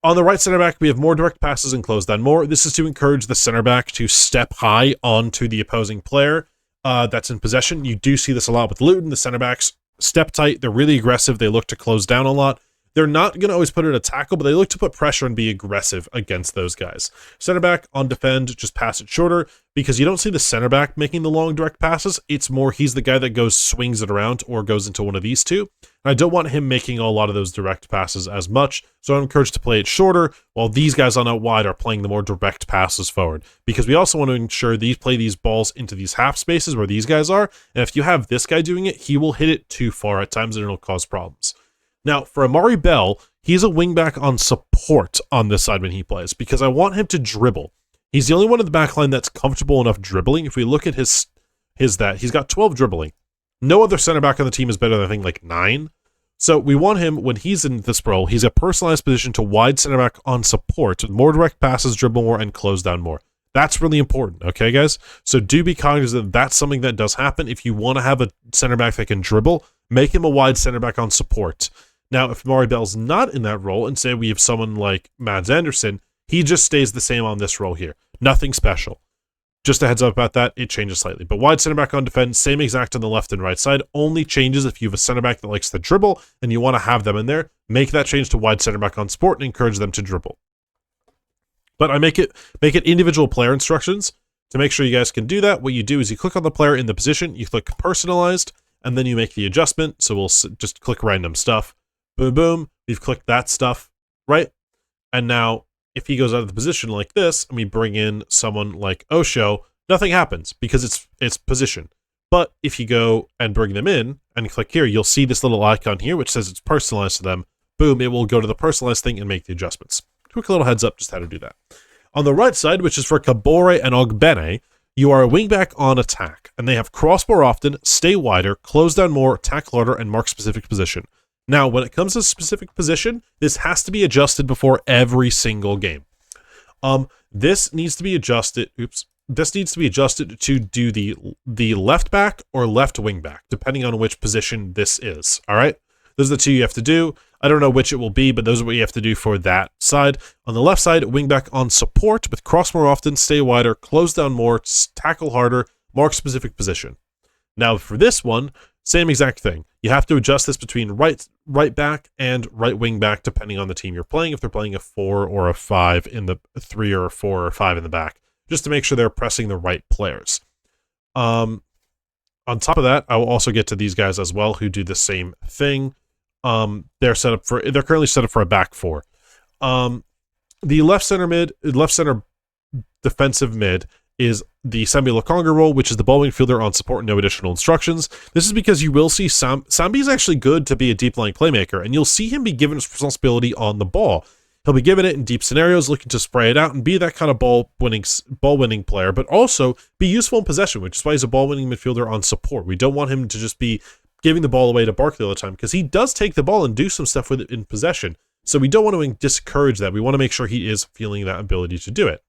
On the right center back, we have more direct passes and close down more. This is to encourage the center back to step high onto the opposing player that's in possession. You do see this a lot with Luton. The center backs step tight. They're really aggressive. They look to close down a lot. They're not going to always put it in a tackle, but they look to put pressure and be aggressive against those guys. Center back on defend, just pass it shorter, because you don't see the center back making the long direct passes. It's more he's the guy that goes, swings it around, or goes into one of these two. And I don't want him making a lot of those direct passes as much, so I'm encouraged to play it shorter, while these guys on out wide are playing the more direct passes forward. Because we also want to ensure these play these balls into these half spaces where these guys are, and if you have this guy doing it, he will hit it too far at times and it'll cause problems. Now, for Amari Bell, he's a wingback on support on this side when he plays, because I want him to dribble. He's the only one in the back line that's comfortable enough dribbling. If we look at his he's got 12 dribbling. No other center back on the team is better than, I think, like 9. So we want him, when he's in this role, he's a personalized position to wide center back on support, with more direct passes, dribble more, and close down more. That's really important, okay, guys? So do be cognizant that that's something that does happen. If you want to have a center back that can dribble, make him a wide center back on support. Now, if Amari Bell's not in that role, and say we have someone like Mads Anderson, he just stays the same on this role here. Nothing special. Just a heads up about that, it changes slightly. But wide center back on defense, same exact on the left and right side, only changes if you have a center back that likes to dribble and you want to have them in there. Make that change to wide center back on support and encourage them to dribble. But I make it individual player instructions. To make sure you guys can do that, what you do is you click on the player in the position, you click personalized, and then you make the adjustment. So we'll just click random stuff. Boom, boom, we've clicked that stuff, right? And now, if he goes out of the position like this, and we bring in someone like Osho, nothing happens, because it's position. But if you go and bring them in, and click here, you'll see this little icon here, which says it's personalized to them. Boom, it will go to the personalized thing and make the adjustments. Quick little heads up just how to do that. On the right side, which is for Kabore and Ogbene, you are a wingback on attack, and they have cross more often, stay wider, close down more, tackle harder, and mark specific position. Now, when it comes to specific position, this has to be adjusted before every single game. This needs to be adjusted. This needs to be adjusted to do the left back or left wing back, depending on which position this is. All right, those are the two you have to do. I don't know which it will be, but those are what you have to do for that side. On the left side, wing back on support with cross more often, stay wider, close down more, tackle harder, mark specific position. Now, for this one, same exact thing. You have to adjust this between right back and right wing back, depending on the team you're playing. If they're playing a 4 or a 5 in the 3 or a 4 or 5 in the back, just to make sure they're pressing the right players. On top of that, I will also get to these guys as well who do the same thing. They're currently set up for a back 4. The left center defensive mid is the Sambi Lokonga role, which is the ball midfielder on support and no additional instructions. This is because you will see Sambi is actually good to be a deep-lying playmaker, and you'll see him be given responsibility on the ball. He'll be given it in deep scenarios, looking to spray it out and be that kind of ball-winning player, but also be useful in possession, which is why he's a ball-winning midfielder on support. We don't want him to just be giving the ball away to Barkley all the time, because he does take the ball and do some stuff with it in possession. So we don't want to discourage that. We want to make sure he is feeling that ability to do it.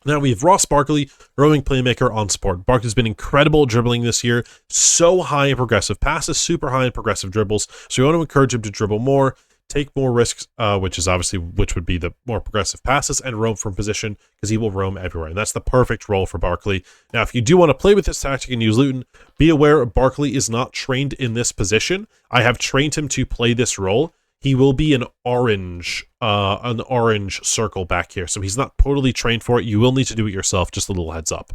Now we have Ross Barkley, roaming playmaker on support. Barkley's been incredible dribbling this year, so high in progressive passes, super high in progressive dribbles. So we want to encourage him to dribble more, take more risks, which would be the more progressive passes, and roam from position, because he will roam everywhere. And that's the perfect role for Barkley. Now, if you do want to play with this tactic and use Luton, be aware Barkley is not trained in this position. I have trained him to play this role. He will be an orange circle back here. So he's not totally trained for it. You will need to do it yourself. Just a little heads up.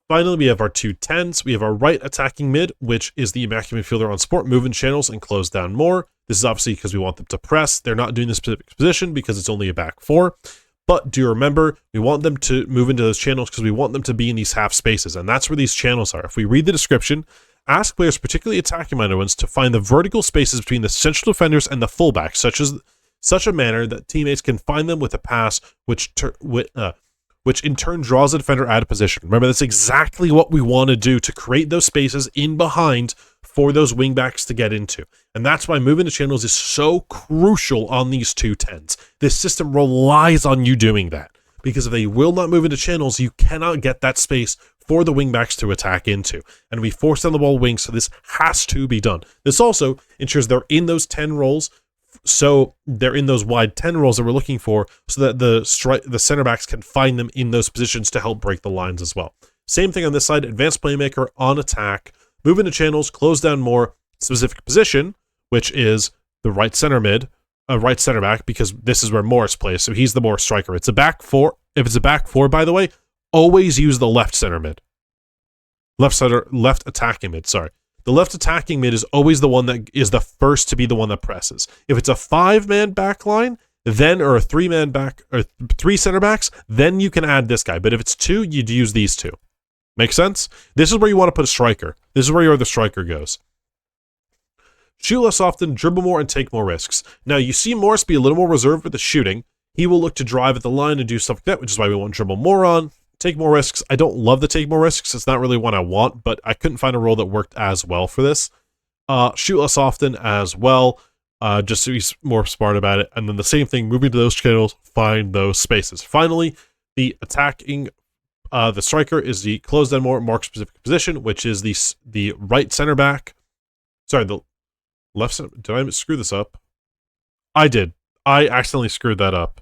Finally, we have our 2 10s. We have our right attacking mid, which is the immaculate midfielder on support, move in channels and close down more. This is obviously because we want them to press. They're not doing this specific position because it's only a back 4. But do remember, we want them to move into those channels because we want them to be in these half spaces. And that's where these channels are. If we read the description, ask players, particularly attacking-minded ones, to find the vertical spaces between the central defenders and the fullbacks, such a manner that teammates can find them with a pass, which in turn draws the defender out of position. Remember, that's exactly what we want to do to create those spaces in behind for those wingbacks to get into. And that's why moving the channels is so crucial on these 2 10s. This system relies on you doing that, because if they will not move into channels, you cannot get that space for the wingbacks to attack into. And we force down the ball wings, so this has to be done. This also ensures they're in those 10 roles, so they're in those wide 10 roles that we're looking for, so that the center backs can find them in those positions to help break the lines as well. Same thing on this side, advanced playmaker on attack, move into channels, close down more, specific position, which is the right center back, because this is where Moris plays, so he's the Moris striker. It's a back four. If it's a back four, by the way, always use the left center mid. Left attacking mid, sorry. The left attacking mid is always the one that is the first to be the one that presses. If it's a 5-man back line, then, or a 3-man back, or 3 center backs, then you can add this guy. But if it's 2, you'd use these 2. Make sense? This is where you want to put a striker. This is where your other striker goes. Shoot less often, dribble more, and take more risks. Now, you see Moris be a little more reserved with the shooting. He will look to drive at the line and do stuff like that, which is why we want dribble more on. Take more risks. I don't love the take more risks. It's not really what I want, but I couldn't find a role that worked as well for this. Shoot less often as well, just so he's more smart about it. And then the same thing, moving to those channels, find those spaces. Finally, the attacking, the striker is the close down more, mark specific position, which is the right center back. Sorry, the left center. Did I screw this up? I did. I accidentally screwed that up.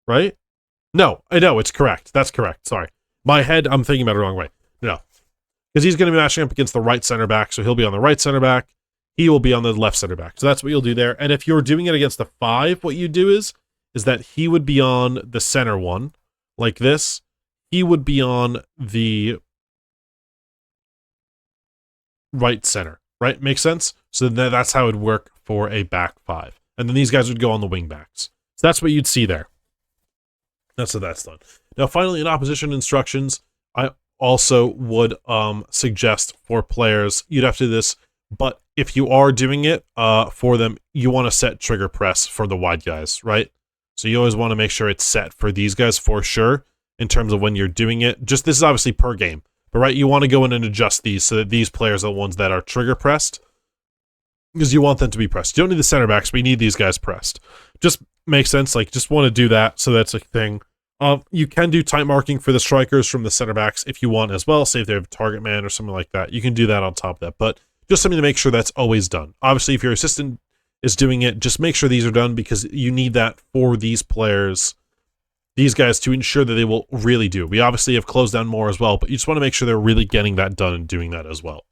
Right? No, I know, it's correct. That's correct. Sorry. My head, I'm thinking about it the wrong way. No. Because he's going to be matching up against the right center back, so he'll be on the right center back. He will be on the left center back. So that's what you'll do there. And if you're doing it against the 5, what you do is that he would be on the center one, like this. He would be on the right center, right? Makes sense? So that's how it would work for a back 5. And then these guys would go on the wing backs. So that's what you'd see there. That's how that's done. Now, finally, in opposition instructions, I also would suggest for players, you'd have to do this, but if you are doing it for them, you want to set trigger press for the wide guys, right? So you always want to make sure it's set for these guys for sure in terms of when you're doing it. Just this is obviously per game, but right, you want to go in and adjust these so that these players are the ones that are trigger pressed because you want them to be pressed. You don't need the center backs, but you need these guys pressed. Just makes sense. Like, just want to do that. So that's a thing. You can do tight marking for the strikers from the center backs if you want as well. Say if they have target man or something like that, you can do that on top of that. But just something to make sure that's always done. Obviously, if your assistant is doing it, just make sure these are done because you need that for these players, these guys, to ensure that they will really do. We obviously have closed down more as well, but you just want to make sure they're really getting that done and doing that as well.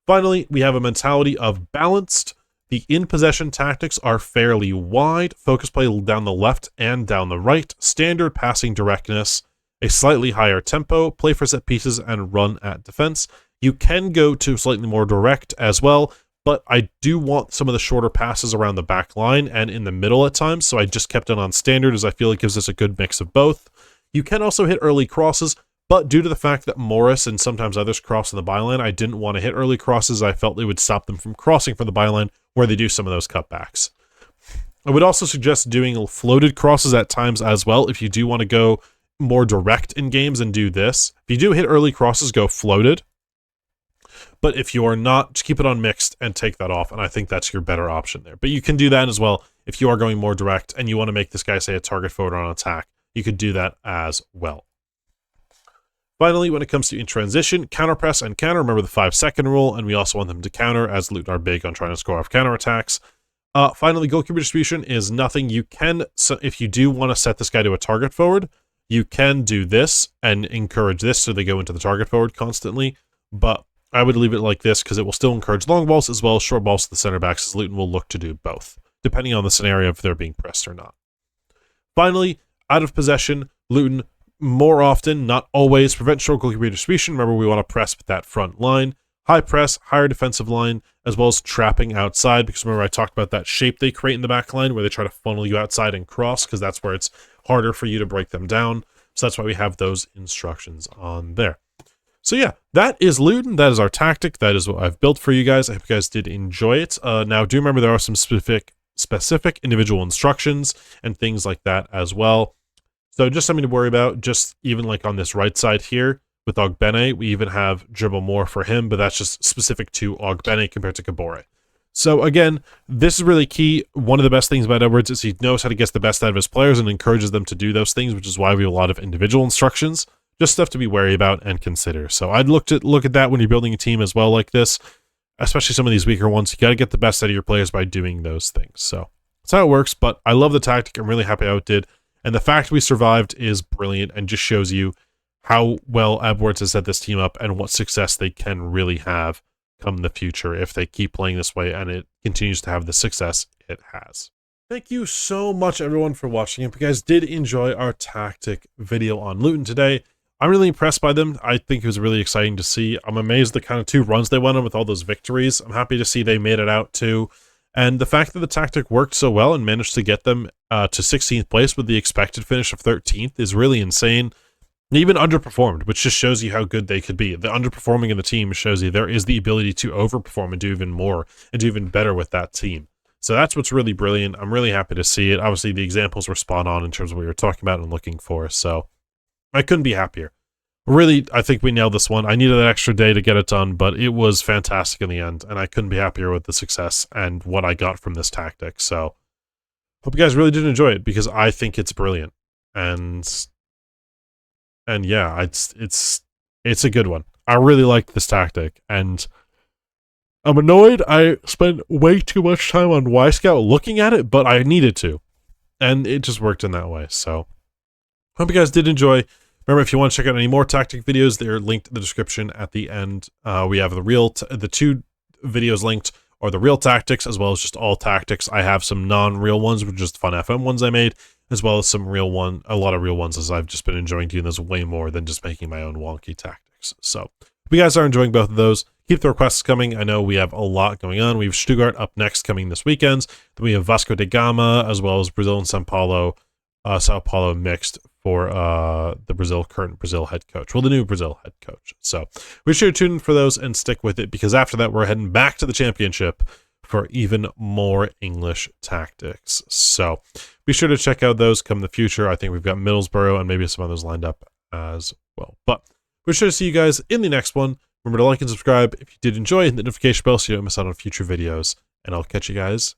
Finally, we have a mentality of balanced. The in-possession tactics are fairly wide, focus play down the left and down the right, standard passing directness, a slightly higher tempo, play for set pieces, and run at defense. You can go to slightly more direct as well, but I do want some of the shorter passes around the back line and in the middle at times, so I just kept it on standard as I feel it gives us a good mix of both. You can also hit early crosses, but due to the fact that Moris and sometimes others cross on the byline, I didn't want to hit early crosses. I felt it would stop them from crossing from the byline where they do some of those cutbacks. I would also suggest doing floated crosses at times as well if you do want to go more direct in games and do this. If you do hit early crosses, go floated. But if you are not, just keep it on mixed and take that off, and I think that's your better option there. But you can do that as well if you are going more direct and you want to make this guy, say, a target forward on attack. You could do that as well. Finally, when it comes to in transition, counter press and counter, remember the 5-second rule, and we also want them to counter, as Luton are big on trying to score off counterattacks. Finally, goalkeeper distribution is nothing. You can, so if you do want to set this guy to a target forward, you can do this and encourage this so they go into the target forward constantly, but I would leave it like this because it will still encourage long balls as well as short balls to the center backs, as Luton will look to do both, depending on the scenario if they're being pressed or not. Finally, out of possession, Luton more often, not always, prevent short goalkeeper distribution. Remember, we want to press with that front line. High press, higher defensive line, as well as trapping outside, because remember I talked about that shape they create in the back line where they try to funnel you outside and cross, because that's where it's harder for you to break them down. So that's why we have those instructions on there. So yeah, that is Luton. That is our tactic. That is what I've built for you guys. I hope you guys did enjoy it. Now, do remember there are some specific individual instructions and things like that as well. So just something to worry about, just even like on this right side here with Ogbene, we even have dribble more for him, but that's just specific to Ogbene compared to Kabore. So again, this is really key. One of the best things about Edwards is he knows how to get the best out of his players and encourages them to do those things, which is why we have a lot of individual instructions, just stuff to be wary about and consider. So I'd look at that when you're building a team as well like this, especially some of these weaker ones. You got to get the best out of your players by doing those things. So that's how it works, but I love the tactic. I'm really happy how it did. And the fact we survived is brilliant and just shows you how well Edwards has set this team up and what success they can really have come the future if they keep playing this way and it continues to have the success it has. Thank you so much, everyone, for watching. If you guys did enjoy our tactic video on Luton today, I'm really impressed by them. I think it was really exciting to see. I'm amazed the kind of 2 runs they went on with all those victories. I'm happy to see they made it out too. And the fact that the tactic worked so well and managed to get them to 16th place with the expected finish of 13th is really insane. They even underperformed, which just shows you how good they could be. The underperforming in the team shows you there is the ability to overperform and do even more and do even better with that team. So that's what's really brilliant. I'm really happy to see it. Obviously, the examples were spot on in terms of what we were talking about and looking for. So I couldn't be happier. Really, I think we nailed this one. I needed that extra day to get it done, but it was fantastic in the end, and I couldn't be happier with the success and what I got from this tactic. So hope you guys really did enjoy it, because I think it's brilliant. And yeah, it's a good one. I really liked this tactic, and I'm annoyed I spent way too much time on Y-Scout looking at it, but I needed to, and it just worked in that way. So hope you guys did enjoy. Remember, if you want to check out any more tactic videos, they're linked in the description at the end. We have the 2 videos linked, or the real tactics, as well as just all tactics. I have some non-real ones, which are just fun FM ones I made, as well as some a lot of real ones, as I've just been enjoying doing those way more than just making my own wonky tactics. So if you guys are enjoying both of those, keep the requests coming. I know we have a lot going on. We have Stuttgart up next coming this weekend. Then we have Vasco da Gama, as well as Brazil and Sao Paulo mixed for the current Brazil head coach. Well, the new Brazil head coach. So be sure to tune in for those and stick with it, because after that, we're heading back to the championship for even more English tactics. So be sure to check out those come the future. I think we've got Middlesbrough and maybe some others lined up as well. But be sure to see you guys in the next one. Remember to like and subscribe if you did enjoy, and the notification bell so you don't miss out on future videos. And I'll catch you guys